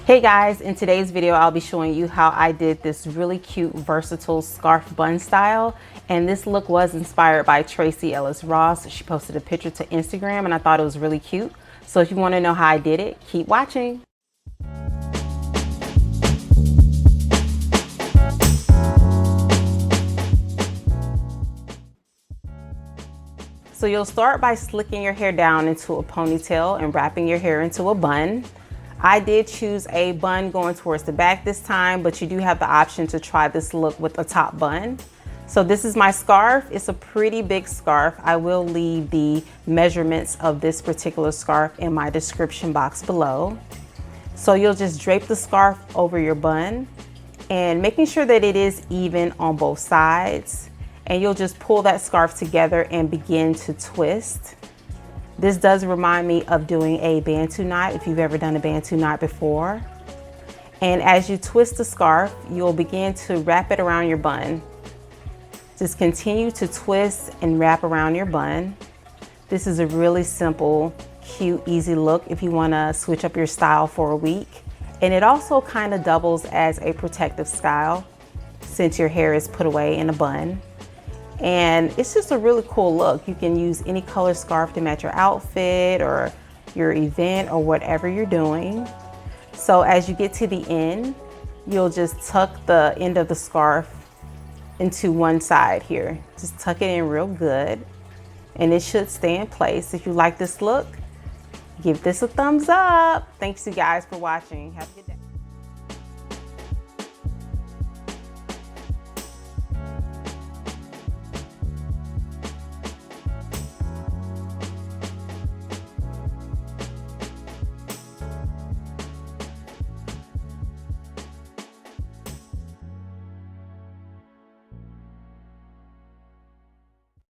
Hey guys, in today's video I'll be showing you how I did this really cute versatile scarf bun style, and this look was inspired by Tracy Ellis Ross. She posted a picture to Instagram and I thought it was really cute. So if you want to know how I did it, keep watching. So you'll start by slicking your hair down into a ponytail and wrapping your hair into a bun. I did choose a bun going towards the back this time, but you do have the option to try this look with a top bun. So this is my scarf. It's a pretty big scarf. I will leave the measurements of this particular scarf in my description box below. So you'll just drape the scarf over your bun and making sure that it is even on both sides. And you'll just pull that scarf together and begin to twist. This does remind me of doing a Bantu knot if you've ever done a Bantu knot before. And as you twist the scarf, you'll begin to wrap it around your bun. Just continue to twist and wrap around your bun. This is a really simple, cute, easy look if you want to switch up your style for a week. And it also kind of doubles as a protective style since your hair is put away in a bun. And it's just a really cool look. You can use any color scarf to match your outfit or your event or whatever you're doing. So as you get to the end, you'll just tuck the end of the scarf into one side here. Just tuck it in real good and it should stay in place. If you like this look, give this a thumbs up. Thanks you guys for watching. Have a good day.